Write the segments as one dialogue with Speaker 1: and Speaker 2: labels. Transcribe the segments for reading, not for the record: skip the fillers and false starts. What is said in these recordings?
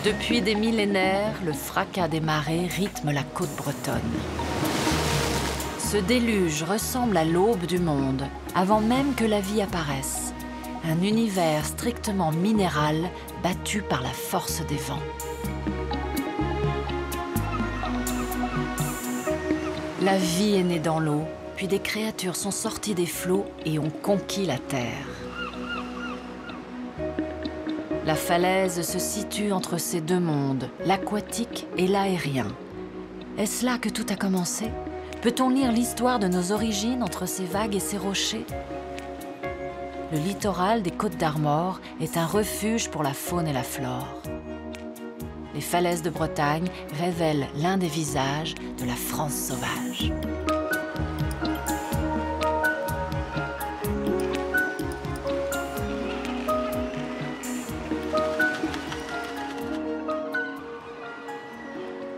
Speaker 1: Depuis des millénaires, le fracas des marées rythme la côte bretonne. Ce déluge ressemble à l'aube du monde, avant même que la vie apparaisse. Un univers strictement minéral, battu par la force des vents. La vie est née dans l'eau, puis des créatures sont sorties des flots et ont conquis la terre. La falaise se situe entre ces deux mondes, l'aquatique et l'aérien. Est-ce là que tout a commencé? Peut-on lire l'histoire de nos origines entre ces vagues et ces rochers? Le littoral des Côtes d'Armor est un refuge pour la faune et la flore. Les falaises de Bretagne révèlent l'un des visages de la France sauvage.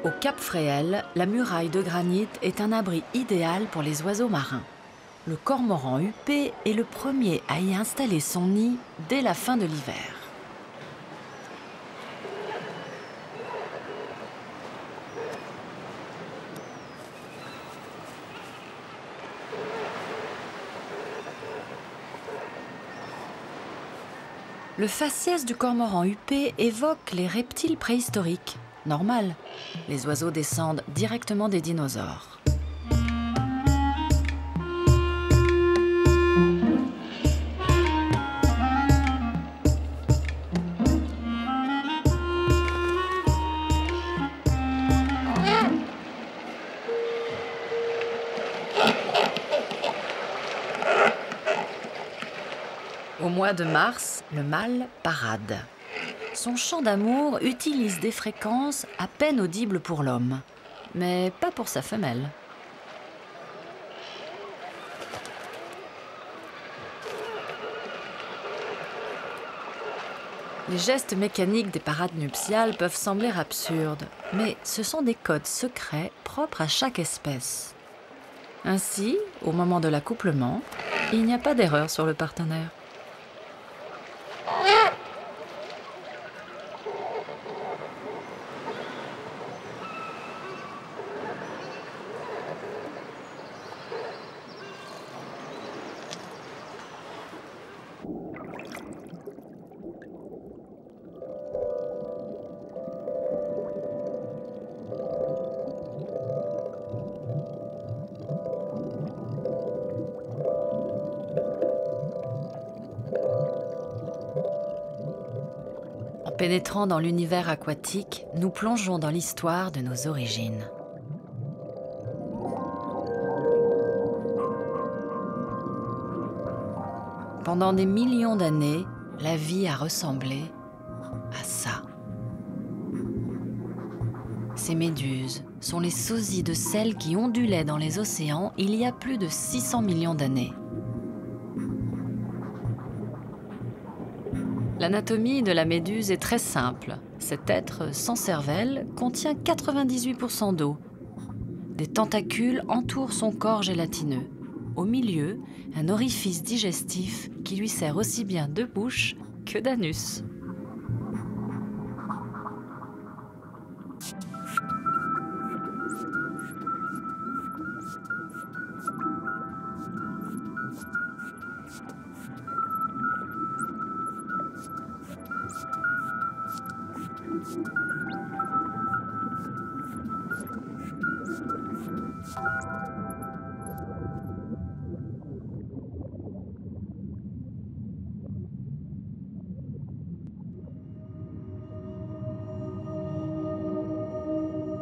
Speaker 1: Au Cap Fréhel, la muraille de granit est un abri idéal pour les oiseaux marins. Le cormoran huppé est le premier à y installer son nid dès la fin de l'hiver. Le faciès du cormoran huppé évoque les reptiles préhistoriques. Normal, les oiseaux descendent directement des dinosaures. Au mois de mars, le mâle parade. Son chant d'amour utilise des fréquences à peine audibles pour l'homme, mais pas pour sa femelle. Les gestes mécaniques des parades nuptiales peuvent sembler absurdes, mais ce sont des codes secrets propres à chaque espèce. Ainsi, au moment de l'accouplement, il n'y a pas d'erreur sur le partenaire. En pénétrant dans l'univers aquatique, nous plongeons dans l'histoire de nos origines. Pendant des millions d'années, la vie a ressemblé à ça. Ces méduses sont les sosies de celles qui ondulaient dans les océans il y a plus de 600 millions d'années. L'anatomie de la méduse est très simple. Cet être sans cervelle contient 98% d'eau. Des tentacules entourent son corps gélatineux. Au milieu, un orifice digestif qui lui sert aussi bien de bouche que d'anus.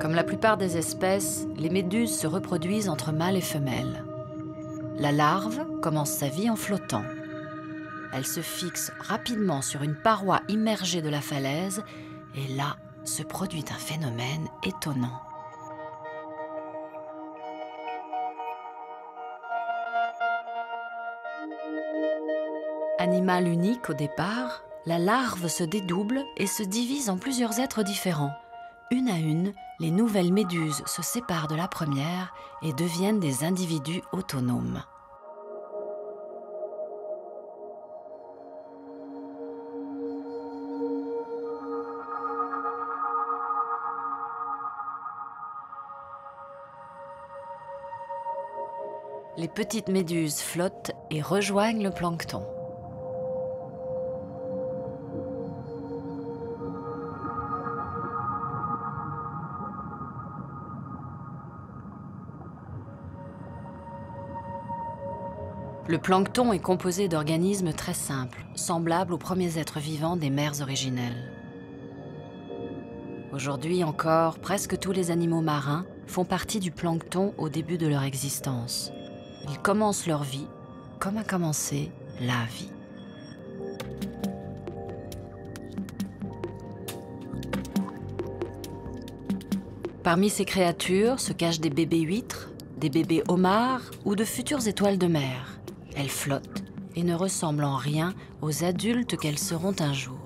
Speaker 1: Comme la plupart des espèces, les méduses se reproduisent entre mâles et femelles. La larve commence sa vie en flottant. Elle se fixe rapidement sur une paroi immergée de la falaise et là se produit un phénomène étonnant. Animal unique au départ, la larve se dédouble et se divise en plusieurs êtres différents. Une à une, les nouvelles méduses se séparent de la première et deviennent des individus autonomes. les petites méduses flottent et rejoignent le plancton. Le plancton est composé d'organismes très simples, semblables aux premiers êtres vivants des mers originelles. Aujourd'hui encore, presque tous les animaux marins font partie du plancton au début de leur existence. Ils commencent leur vie comme a commencé la vie. Parmi ces créatures se cachent des bébés huîtres, des bébés homards ou de futures étoiles de mer. Elles flottent et ne ressemblent en rien aux adultes qu'elles seront un jour.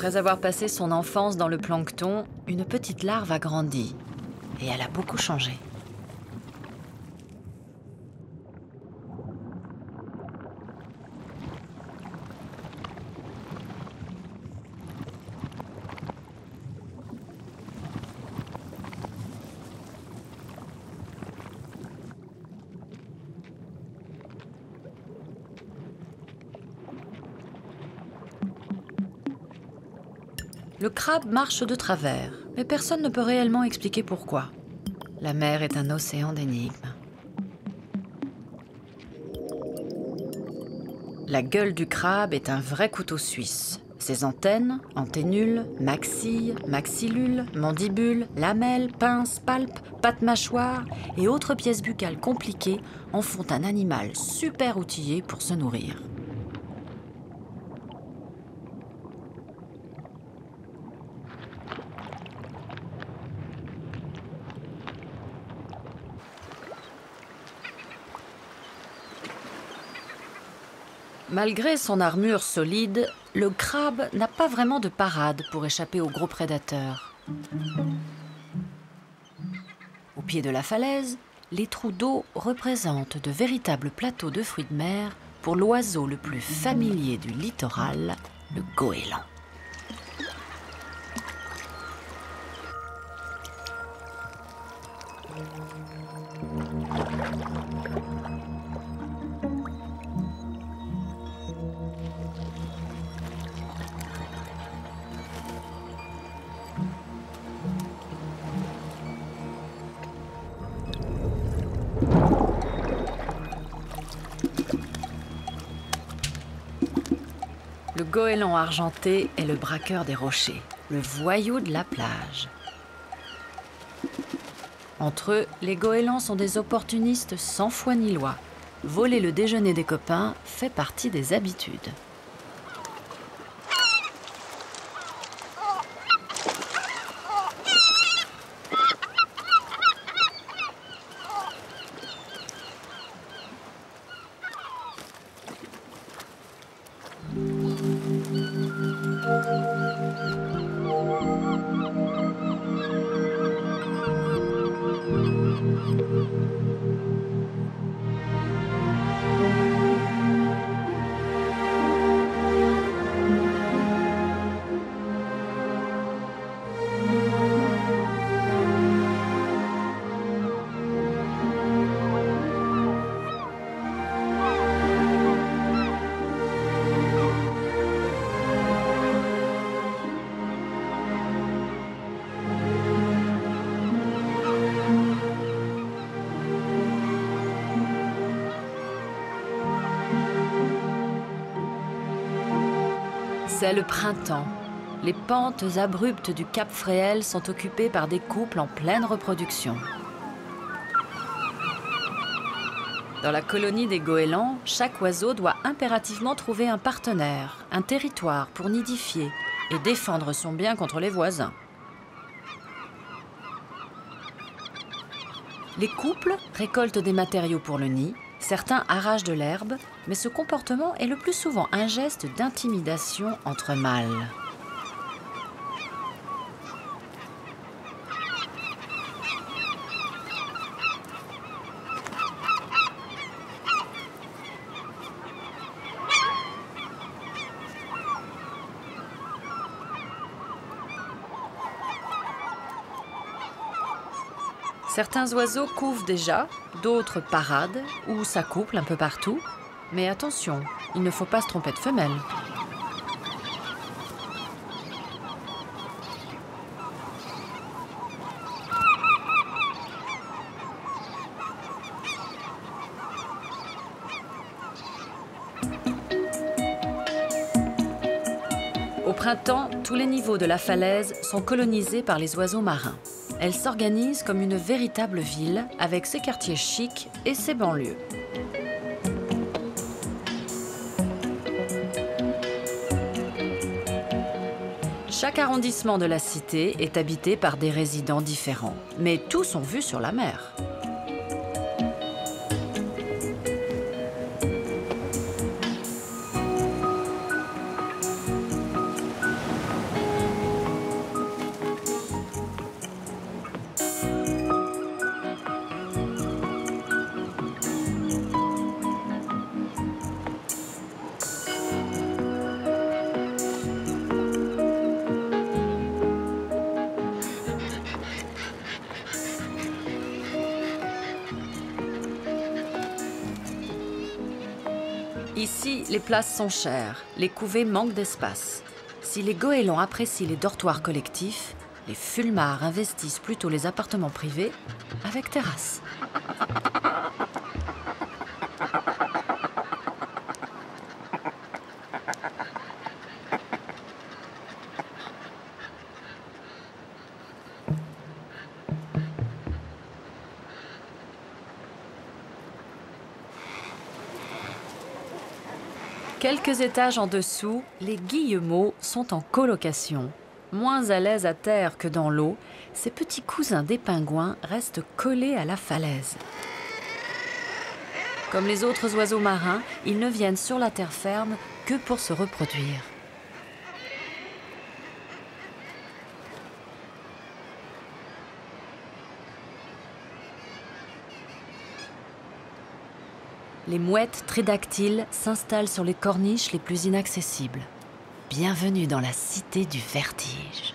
Speaker 1: Après avoir passé son enfance dans le plancton, une petite larve a grandi et elle a beaucoup changé. Le crabe marche de travers, mais personne ne peut réellement expliquer pourquoi. La mer est un océan d'énigmes. La gueule du crabe est un vrai couteau suisse. Ses antennes, anténules, maxilles, maxillules, mandibules, lamelles, pinces, palpes, pattes mâchoires et autres pièces buccales compliquées en font un animal super outillé pour se nourrir. Malgré son armure solide, le crabe n'a pas vraiment de parade pour échapper aux gros prédateurs. Au pied de la falaise, les trous d'eau représentent de véritables plateaux de fruits de mer pour l'oiseau le plus familier du littoral, le goéland. Le goéland argenté est le braqueur des rochers, le voyou de la plage. Entre eux, les goélands sont des opportunistes sans foi ni loi. Voler le déjeuner des copains fait partie des habitudes. C'est le printemps. Les pentes abruptes du Cap Fréhel sont occupées par des couples en pleine reproduction. Dans la colonie des goélands, chaque oiseau doit impérativement trouver un partenaire, un territoire pour nidifier et défendre son bien contre les voisins. Les couples récoltent des matériaux pour le nid. Certains arrachent de l'herbe, mais ce comportement est le plus souvent un geste d'intimidation entre mâles. Certains oiseaux couvent déjà, d'autres paradent ou s'accouplent un peu partout. Mais attention, il ne faut pas se tromper de femelle. Au printemps, tous les niveaux de la falaise sont colonisés par les oiseaux marins. Elle s'organise comme une véritable ville avec ses quartiers chics et ses banlieues. Chaque arrondissement de la cité est habité par des résidents différents, mais tous ont vue sur la mer. Ici, les places sont chères, les couvées manquent d'espace. Si les goélands apprécient les dortoirs collectifs, les fulmards investissent plutôt les appartements privés avec terrasse. Quelques étages en dessous, les guillemots sont en colocation. Moins à l'aise à terre que dans l'eau, ces petits cousins des pingouins restent collés à la falaise. Comme les autres oiseaux marins, ils ne viennent sur la terre ferme que pour se reproduire. Les mouettes tridactyles s'installent sur les corniches les plus inaccessibles. Bienvenue dans la cité du vertige.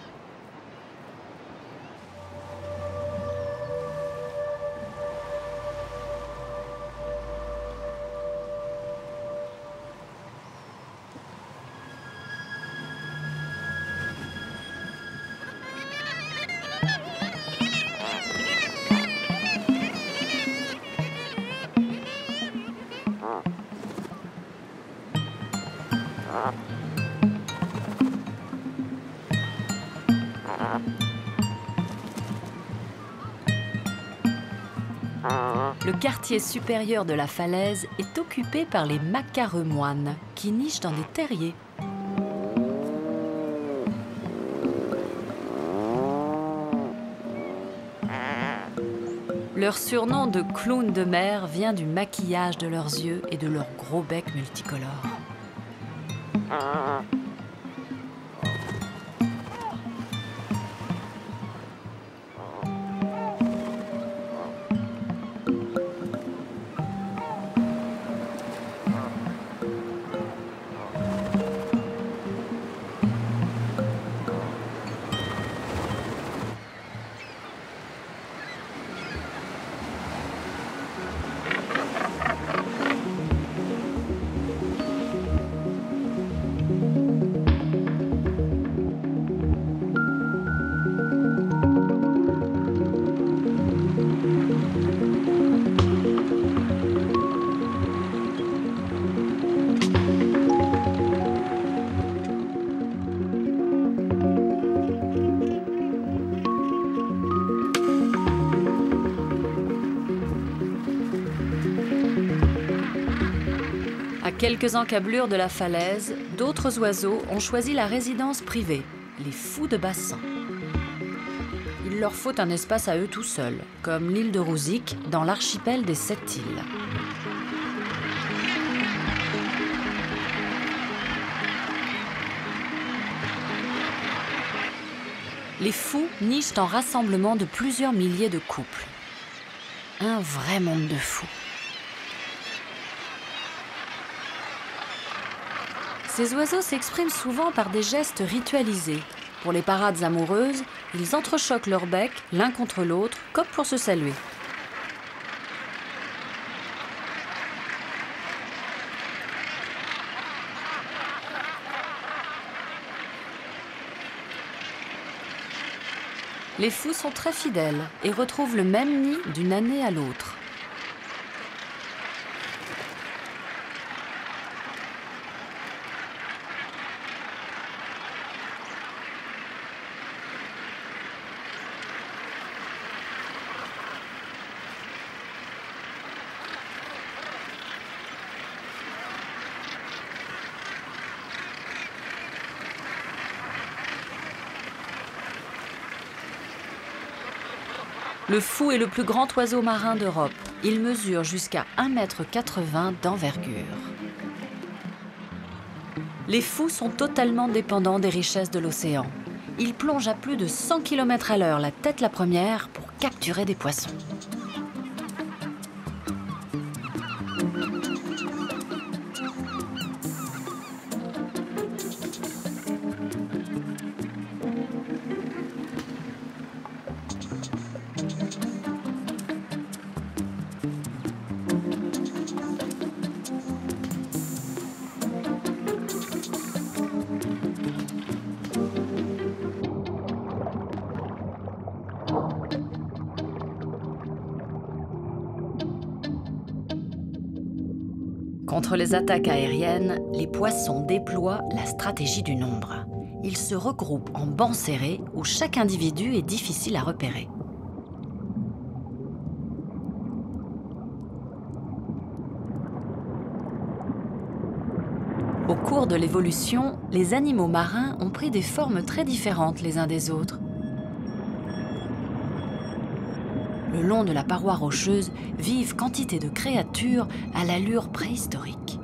Speaker 1: Le quartier supérieur de la falaise est occupé par les macaremoines qui nichent dans des terriers. Leur surnom de clown de mer vient du maquillage de leurs yeux et de leurs gros becs multicolores. À quelques encablures de la falaise, d'autres oiseaux ont choisi la résidence privée, les fous de bassin. Il leur faut un espace à eux tout seuls, comme l'île de Rouzic dans l'archipel des 7 îles. Les fous nichent en rassemblement de plusieurs milliers de couples. Un vrai monde de fous. Ces oiseaux s'expriment souvent par des gestes ritualisés, Pour les parades amoureuses, ils entrechoquent leurs becs l'un contre l'autre, comme pour se saluer. Les fous sont très fidèles et retrouvent le même nid d'une année à l'autre. Le fou est le plus grand oiseau marin d'Europe. Il mesure jusqu'à 1,80 m d'envergure. Les fous sont totalement dépendants des richesses de l'océan. Ils plongent à plus de 100 km à l'heure, la tête la première, pour capturer des poissons. Contre les attaques aériennes, les poissons déploient la stratégie du nombre. Ils se regroupent en bancs serrés où chaque individu est difficile à repérer. Au cours de l'évolution, les animaux marins ont pris des formes très différentes les uns des autres. Le long de la paroi rocheuse vivent quantité de créatures à l'allure préhistorique.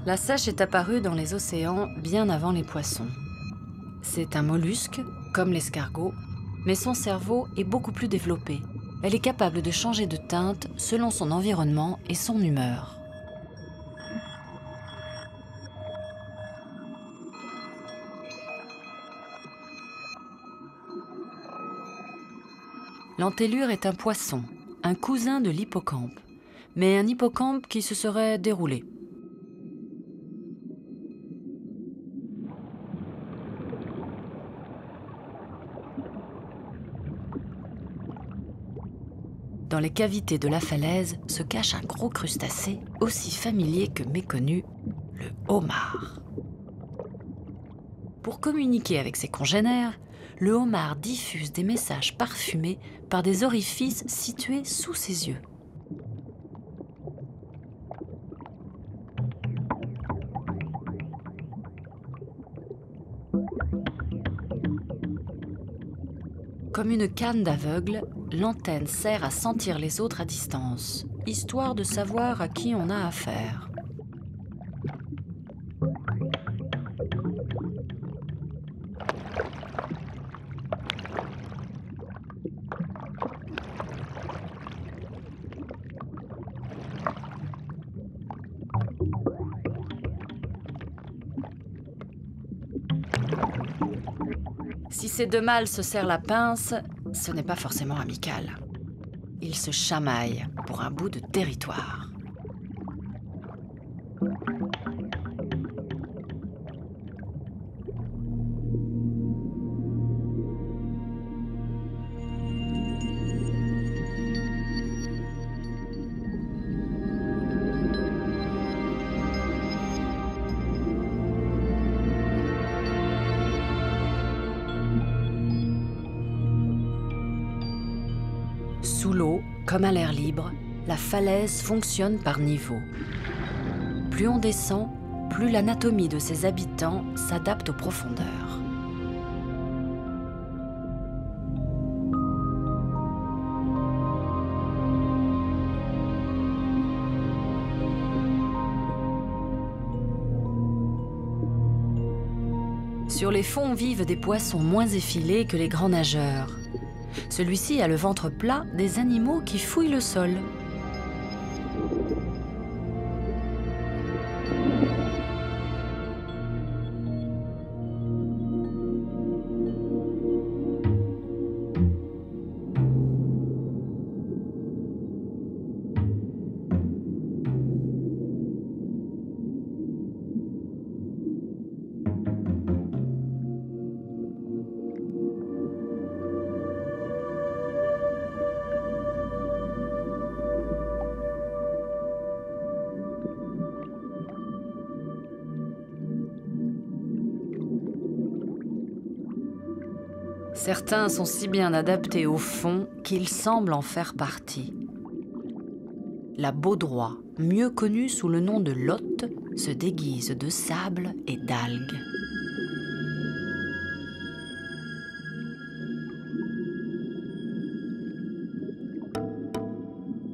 Speaker 1: La sèche est apparue dans les océans bien avant les poissons. C'est un mollusque, comme l'escargot, mais son cerveau est beaucoup plus développé. Elle est capable de changer de teinte selon son environnement et son humeur. L'entellure est un poisson, un cousin de l'hippocampe, mais un hippocampe qui se serait déroulé. Dans les cavités de la falaise se cache un gros crustacé, aussi familier que méconnu, le homard. Pour communiquer avec ses congénères, le homard diffuse des messages parfumés par des orifices situés sous ses yeux. Comme une canne d'aveugle, l'antenne sert à sentir les autres à distance, histoire de savoir à qui on a affaire. Si ces deux mâles se serrent la pince, ce n'est pas forcément amical. Ils se chamaillent pour un bout de territoire. Sous l'eau, comme à l'air libre, la falaise fonctionne par niveaux. Plus on descend, plus l'anatomie de ses habitants s'adapte aux profondeurs. Sur les fonds vivent des poissons moins effilés que les grands nageurs. Celui-ci a le ventre plat des animaux qui fouillent le sol. Certains sont si bien adaptés au fond qu'ils semblent en faire partie. La baudroie, mieux connue sous le nom de lotte, se déguise de sable et d'algues.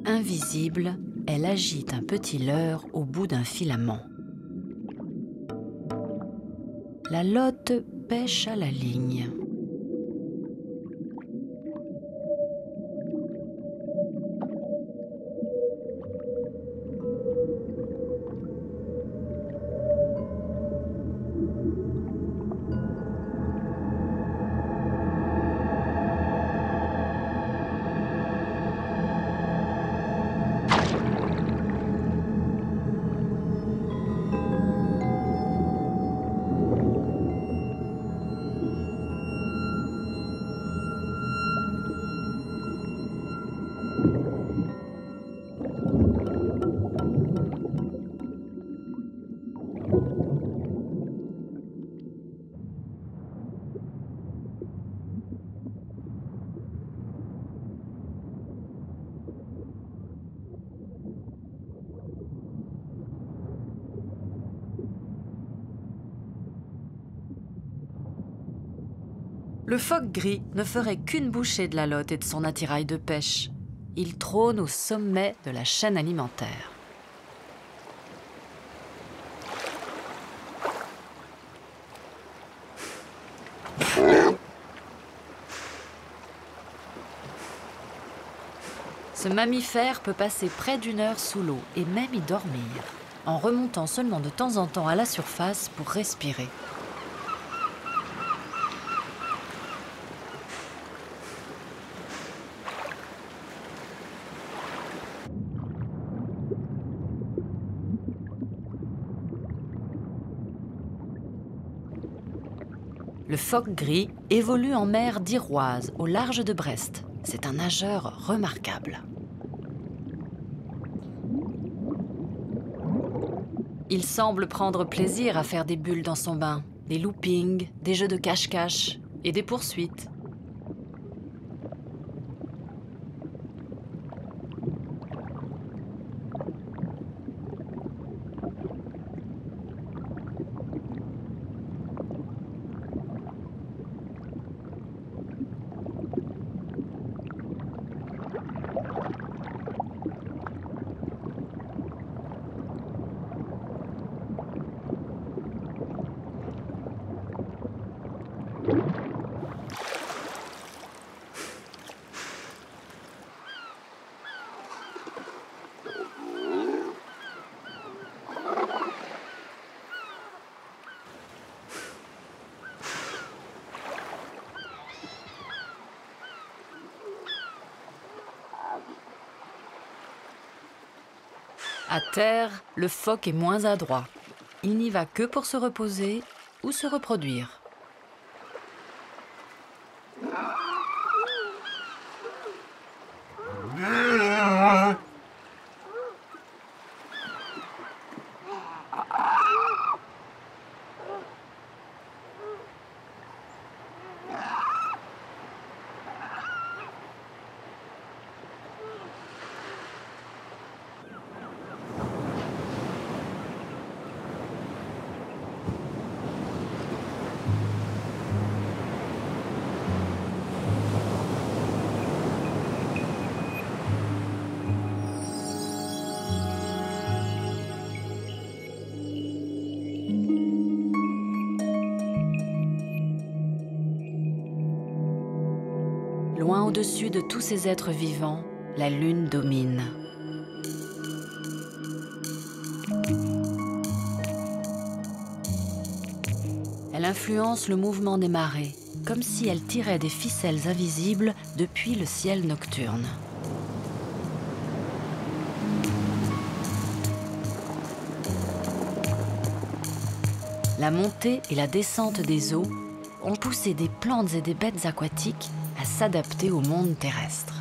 Speaker 1: Invisible, elle agite un petit leurre au bout d'un filament. La lotte pêche à la ligne. Le phoque gris ne ferait qu'une bouchée de la lotte et de son attirail de pêche. Il trône au sommet de la chaîne alimentaire. Ce mammifère peut passer près d'une heure sous l'eau et même y dormir, en remontant seulement de temps en temps à la surface pour respirer. Le phoque gris évolue en mer d'Iroise, au large de Brest. C'est un nageur remarquable. Il semble prendre plaisir à faire des bulles dans son bain, des loopings, des jeux de cache-cache et des poursuites. À terre, le phoque est moins adroit. Il n'y va que pour se reposer ou se reproduire. Loin au-dessus de tous ces êtres vivants, la lune domine. Elle influence le mouvement des marées, comme si elle tirait des ficelles invisibles depuis le ciel nocturne. La montée et la descente des eaux ont poussé des plantes et des bêtes aquatiques à s'adapter au monde terrestre.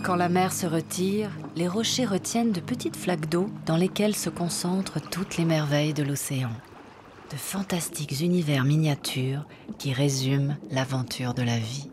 Speaker 1: Quand la mer se retire, les rochers retiennent de petites flaques d'eau dans lesquelles se concentrent toutes les merveilles de l'océan. De fantastiques univers miniatures qui résument l'aventure de la vie.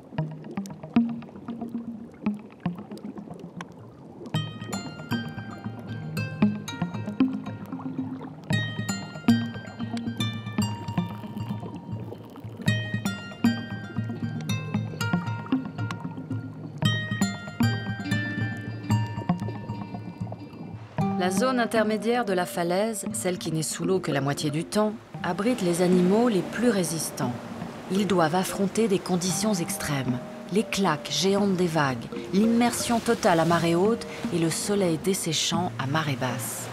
Speaker 1: La zone intermédiaire de la falaise, celle qui n'est sous l'eau que la moitié du temps, abrite les animaux les plus résistants. Ils doivent affronter des conditions extrêmes, les claques géantes des vagues, l'immersion totale à marée haute et le soleil desséchant à marée basse.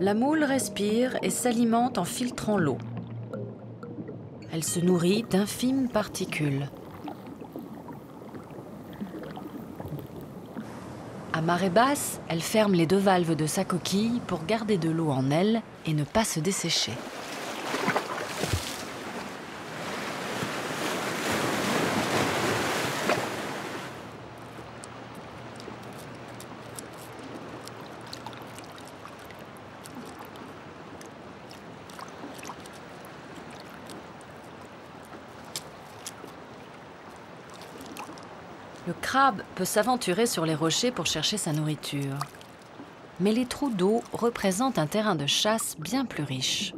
Speaker 1: La moule respire et s'alimente en filtrant l'eau. Elle se nourrit d'infimes particules. À marée basse, elle ferme les deux valves de sa coquille pour garder de l'eau en elle et ne pas se dessécher. Le crabe peut s'aventurer sur les rochers pour chercher sa nourriture. Mais les trous d'eau représentent un terrain de chasse bien plus riche.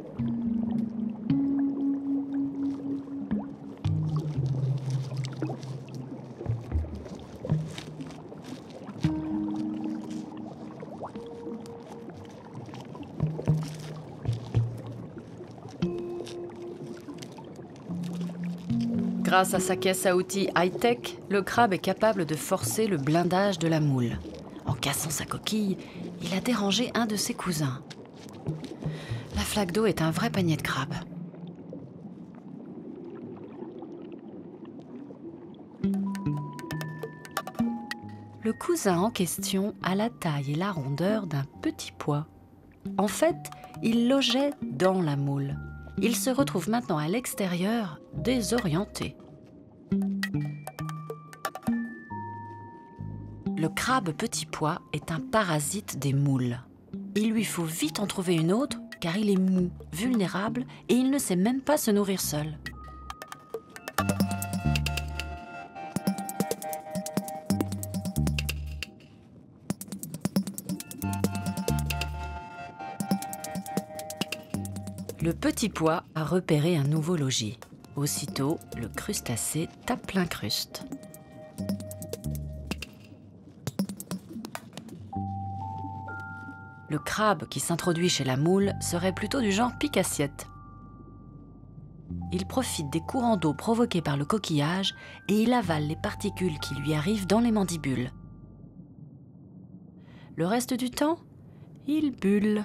Speaker 1: Grâce à sa caisse à outils high-tech, le crabe est capable de forcer le blindage de la moule. En cassant sa coquille, il a dérangé un de ses cousins. La flaque d'eau est un vrai panier de crabe. Le cousin en question a la taille et la rondeur d'un petit pois. En fait, il logeait dans la moule. Il se retrouve maintenant à l'extérieur, désorienté. Le crabe petit pois est un parasite des moules. Il lui faut vite en trouver une autre, car il est mou, vulnérable et il ne sait même pas se nourrir seul. Le petit pois a repéré un nouveau logis. Aussitôt, le crustacé tape l'incruste. Le crabe qui s'introduit chez la moule serait plutôt du genre pique-assiette. Il profite des courants d'eau provoqués par le coquillage et il avale les particules qui lui arrivent dans les mandibules. Le reste du temps, il bulle.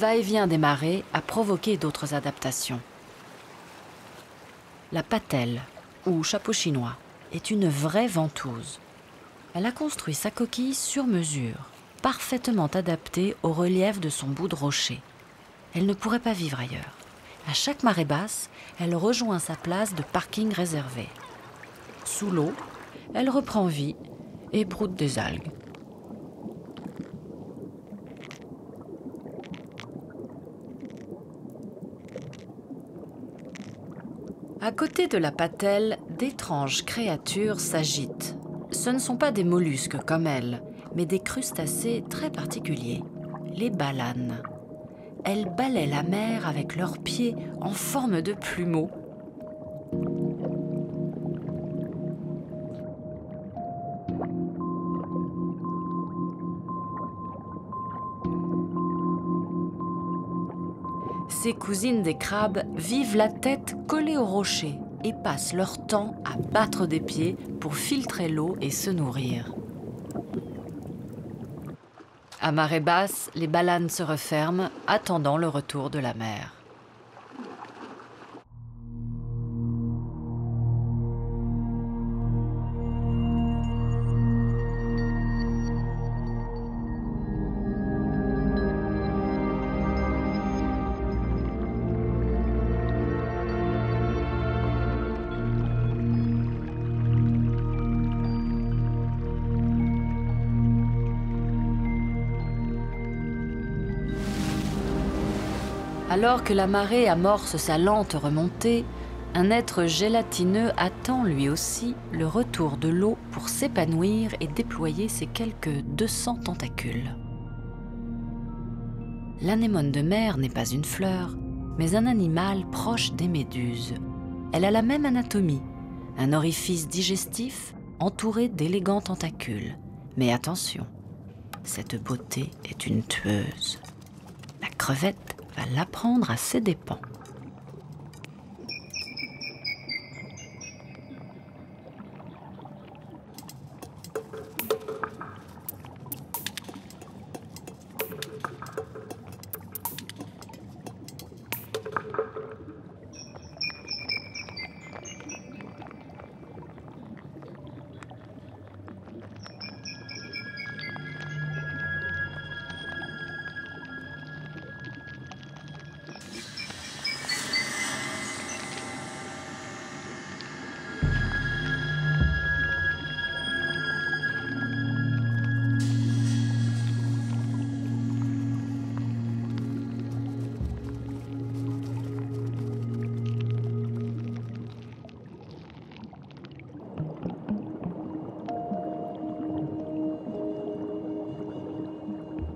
Speaker 1: va-et-vient des marées a provoqué d'autres adaptations. La patelle, ou chapeau chinois, est une vraie ventouse. Elle a construit sa coquille sur mesure, parfaitement adaptée au relief de son bout de rocher. Elle ne pourrait pas vivre ailleurs. À chaque marée basse, elle rejoint sa place de parking réservé. Sous l'eau, elle reprend vie et broute des algues. À côté de la patelle, d'étranges créatures s'agitent. Ce ne sont pas des mollusques comme elle, mais des crustacés très particuliers, les balanes. Elles balaient la mer avec leurs pieds en forme de plumeaux. Ces cousines des crabes vivent la tête collée au rocher et passent leur temps à battre des pieds pour filtrer l'eau et se nourrir. À marée basse, les balanes se referment, attendant le retour de la mer. Alors que la marée amorce sa lente remontée, un être gélatineux attend lui aussi le retour de l'eau pour s'épanouir et déployer ses quelques 200 tentacules. L'anémone de mer n'est pas une fleur, mais un animal proche des méduses. Elle a la même anatomie, un orifice digestif entouré d'élégants tentacules. Mais attention, cette beauté est une tueuse. La crevette va l'apprendre à ses dépens.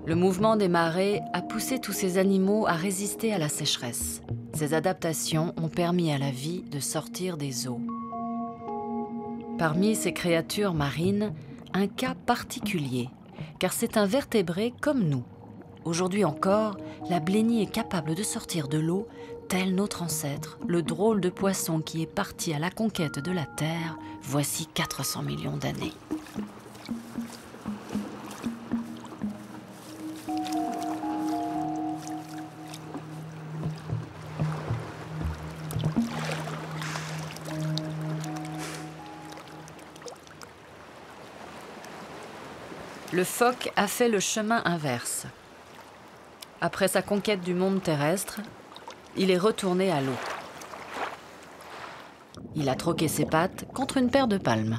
Speaker 1: Le mouvement des marées a poussé tous ces animaux à résister à la sécheresse. Ces adaptations ont permis à la vie de sortir des eaux. Parmi ces créatures marines, un cas particulier, car c'est un vertébré comme nous. Aujourd'hui encore, la blénie est capable de sortir de l'eau, tel notre ancêtre, le drôle de poisson qui est parti à la conquête de la Terre, voici 400 millions d'années. Le phoque a fait le chemin inverse. Après sa conquête du monde terrestre, il est retourné à l'eau. Il a troqué ses pattes contre une paire de palmes.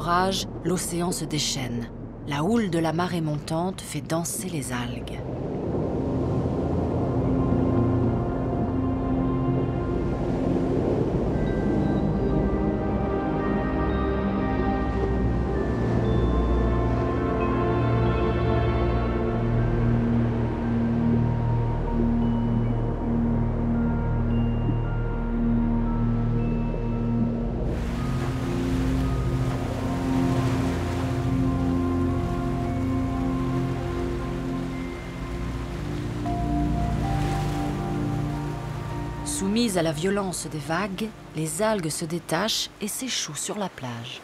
Speaker 1: l'orage, l'océan se déchaîne. La houle de la marée montante fait danser les algues. Soumises à la violence des vagues, les algues se détachent et s'échouent sur la plage.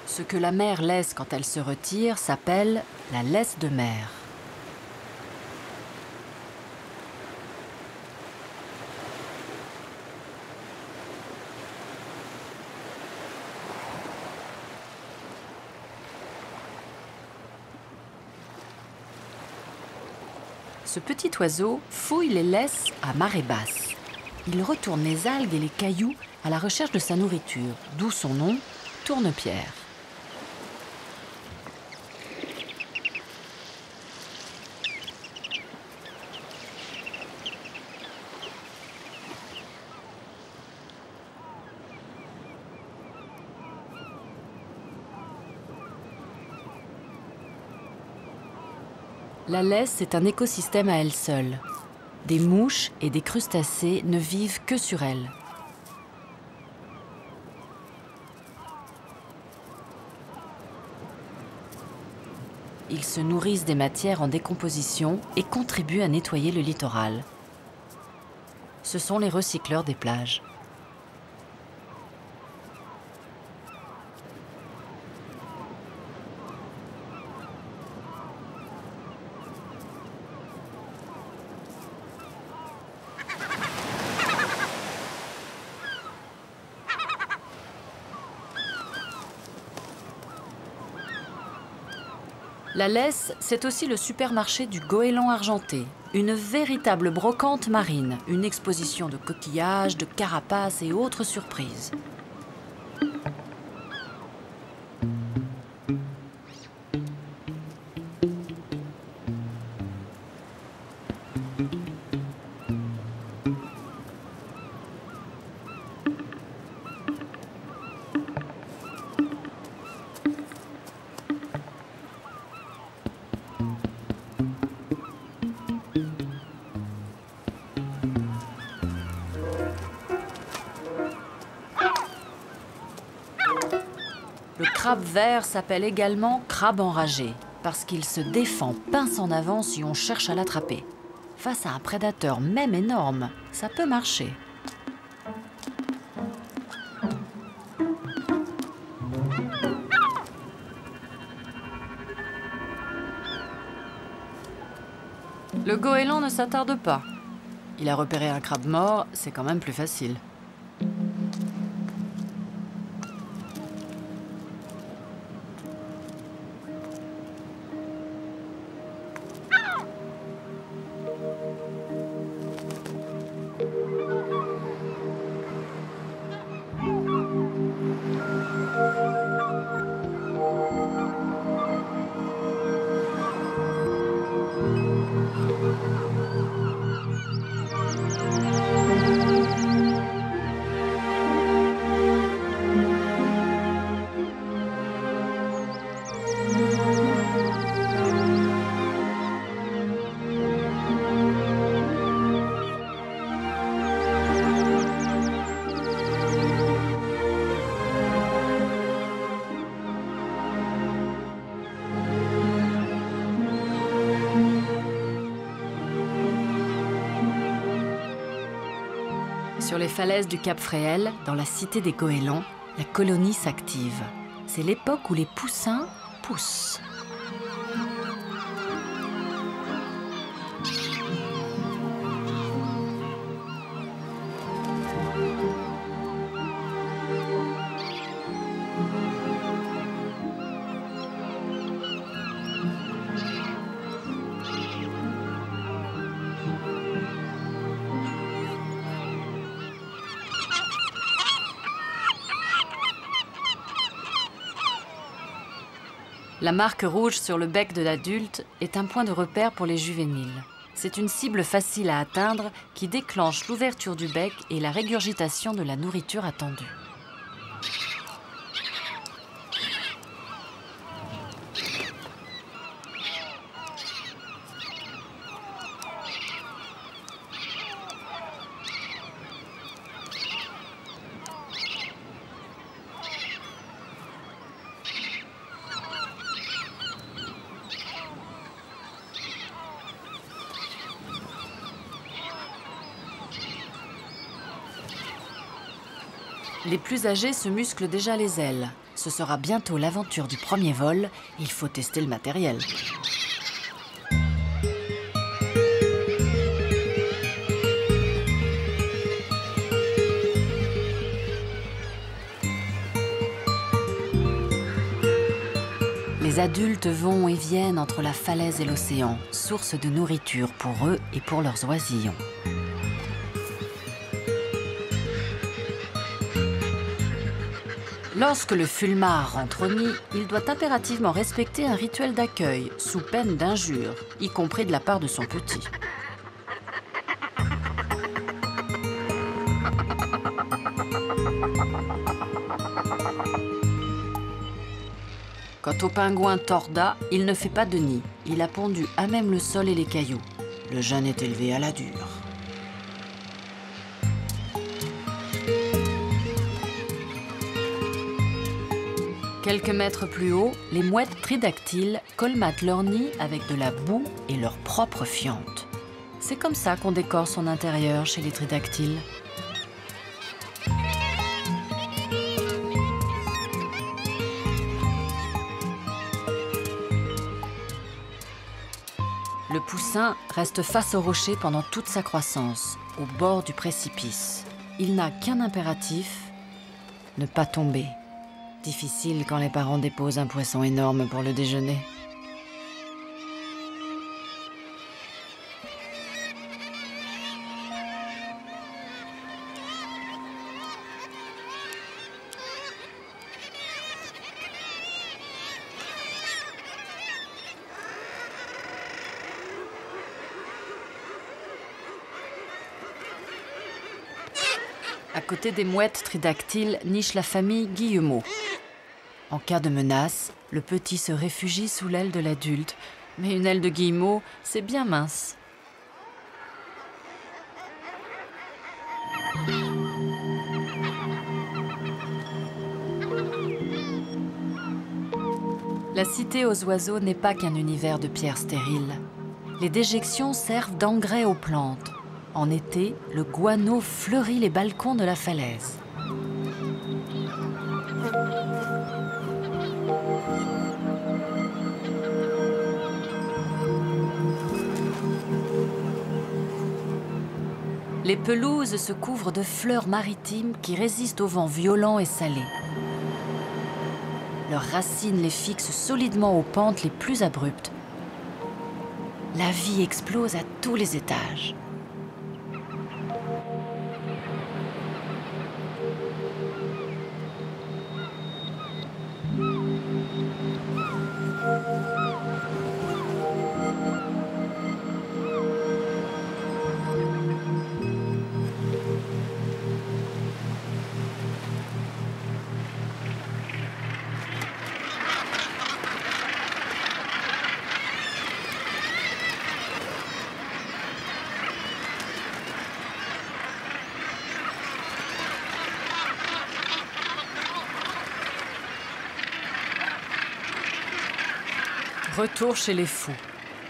Speaker 1: Ce que la mer laisse quand elle se retire s'appelle la laisse de mer. Ce petit oiseau fouille les laisses à marée basse. Il retourne les algues et les cailloux à la recherche de sa nourriture, d'où son nom, tourne-pierre. La laisse est un écosystème à elle seule. Des mouches et des crustacés ne vivent que sur elle. Ils se nourrissent des matières en décomposition et contribuent à nettoyer le littoral. Ce sont les recycleurs des plages. La laisse, c'est aussi le supermarché du goéland argenté, une véritable brocante marine, une exposition de coquillages, de carapaces et autres surprises. Le crabe vert s'appelle également crabe enragé, parce qu'il se défend pince en avant si on cherche à l'attraper. Face à un prédateur même énorme, ça peut marcher. Le goéland ne s'attarde pas. Il a repéré un crabe mort, c'est quand même plus facile. Sur les falaises du Cap Fréhel, dans la cité des goélands, la colonie s'active. C'est l'époque où les poussins poussent. La marque rouge sur le bec de l'adulte est un point de repère pour les juvéniles. C'est une cible facile à atteindre qui déclenche l'ouverture du bec et la régurgitation de la nourriture attendue. Les plus âgés se musclent déjà les ailes. Ce sera bientôt l'aventure du premier vol. Il faut tester le matériel. Les adultes vont et viennent entre la falaise et l'océan, source de nourriture pour eux et pour leurs oisillons. Lorsque le fulmar rentre au nid, il doit impérativement respecter un rituel d'accueil, sous peine d'injures, y compris de la part de son petit. Quant au pingouin torda, il ne fait pas de nid. Il a pondu à même le sol et les cailloux. Le jeune est élevé à la dure. Quelques mètres plus haut, les mouettes tridactyles colmatent leur nid avec de la boue et leur propre fiente. C'est comme ça qu'on décore son intérieur chez les tridactyles. Le poussin reste face au rocher pendant toute sa croissance, au bord du précipice. Il n'a qu'un impératif, ne pas tomber. Difficile quand les parents déposent un poisson énorme pour le déjeuner. À côté des mouettes tridactyles niche la famille guillemot. En cas de menace, le petit se réfugie sous l'aile de l'adulte. Mais une aile de guillemot, c'est bien mince. La cité aux oiseaux n'est pas qu'un univers de pierres stériles. Les déjections servent d'engrais aux plantes. En été, le guano fleurit les balcons de la falaise. Les pelouses se couvrent de fleurs maritimes qui résistent aux vents violents et salés. Leurs racines les fixent solidement aux pentes les plus abruptes. La vie explose à tous les étages. Retour chez les fous.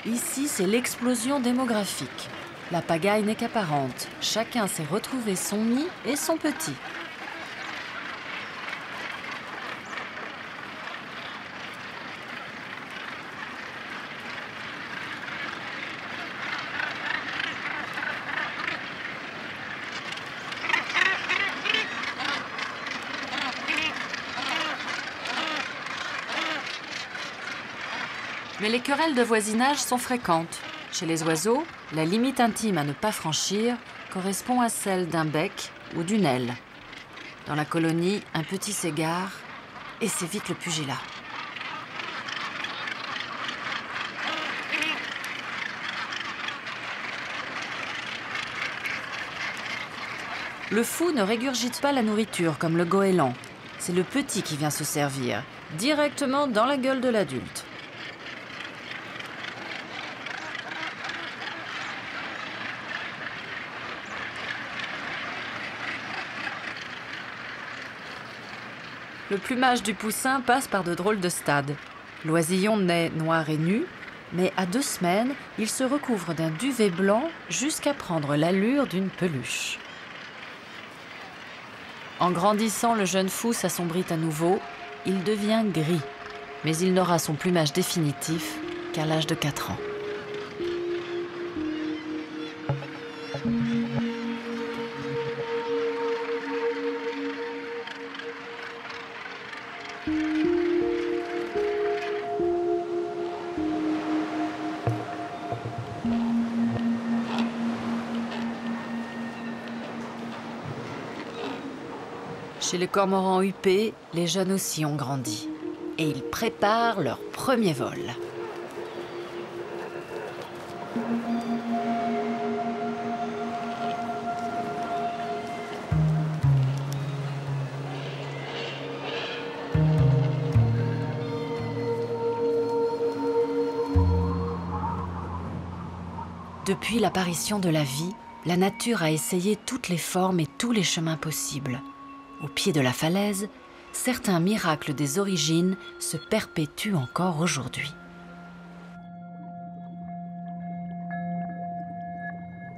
Speaker 1: Ici, c'est l'explosion démographique. La pagaille n'est qu'apparente. Chacun s'est retrouvé son nid et son petit. Mais les querelles de voisinage sont fréquentes. Chez les oiseaux, la limite intime à ne pas franchir correspond à celle d'un bec ou d'une aile. Dans la colonie, un petit s'égare et c'est vite le pugilat. Le fou ne régurgite pas la nourriture comme le goéland. C'est le petit qui vient se servir, directement dans la gueule de l'adulte. Le plumage du poussin passe par de drôles de stades. L'oisillon naît noir et nu, mais à 2 semaines, il se recouvre d'un duvet blanc jusqu'à prendre l'allure d'une peluche. En grandissant, le jeune fou s'assombrit à nouveau, il devient gris, mais il n'aura son plumage définitif qu'à l'âge de 4 ans. Chez les cormorans huppés, les jeunes aussi ont grandi. Et ils préparent leur premier vol. Depuis l'apparition de la vie, la nature a essayé toutes les formes et tous les chemins possibles. Au pied de la falaise, certains miracles des origines se perpétuent encore aujourd'hui.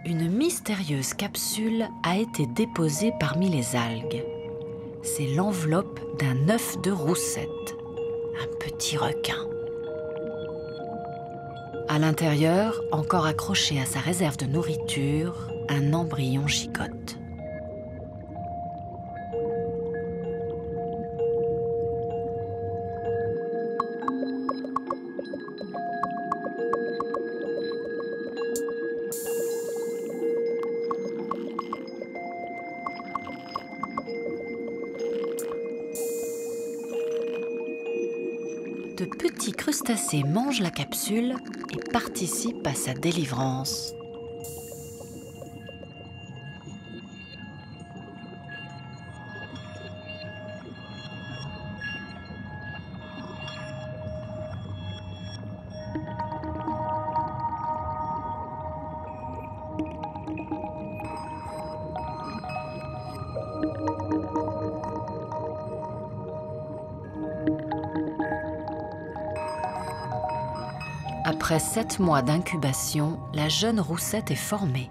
Speaker 1: Une mystérieuse capsule a été déposée parmi les algues. C'est l'enveloppe d'un œuf de roussette, un petit requin. À l'intérieur, encore accroché à sa réserve de nourriture, un embryon gigote. De petits crustacés mangent la capsule et participent à sa délivrance. Après 7 mois d'incubation, la jeune roussette est formée.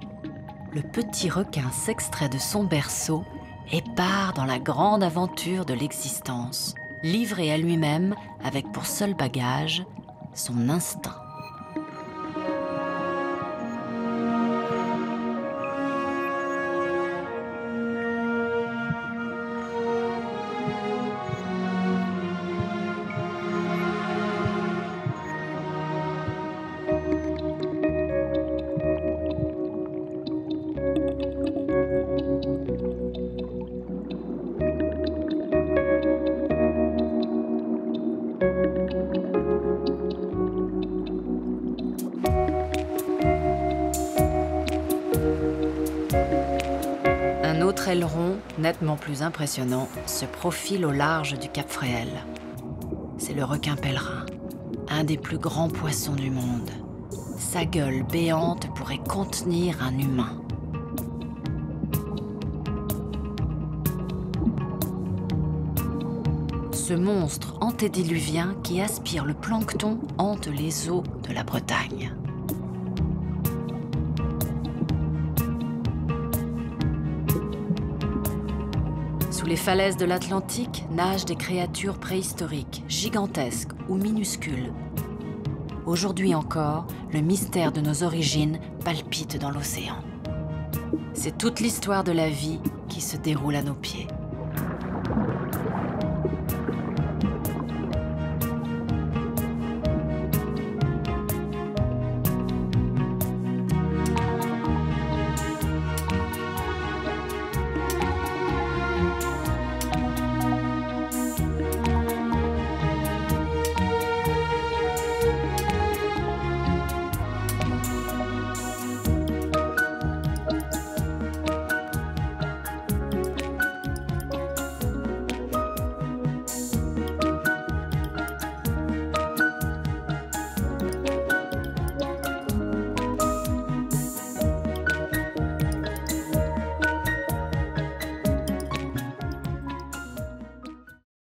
Speaker 1: Le petit requin s'extrait de son berceau et part dans la grande aventure de l'existence, livré à lui-même avec pour seul bagage son instinct. Un autre aileron, nettement plus impressionnant, se profile au large du Cap Fréhel. C'est le requin pèlerin, un des plus grands poissons du monde. Sa gueule béante pourrait contenir un humain. Ce monstre antédiluvien qui aspire le plancton hante les eaux de la Bretagne. Sous les falaises de l'Atlantique nagent des créatures préhistoriques, gigantesques ou minuscules. Aujourd'hui encore, le mystère de nos origines palpite dans l'océan. C'est toute l'histoire de la vie qui se déroule à nos pieds.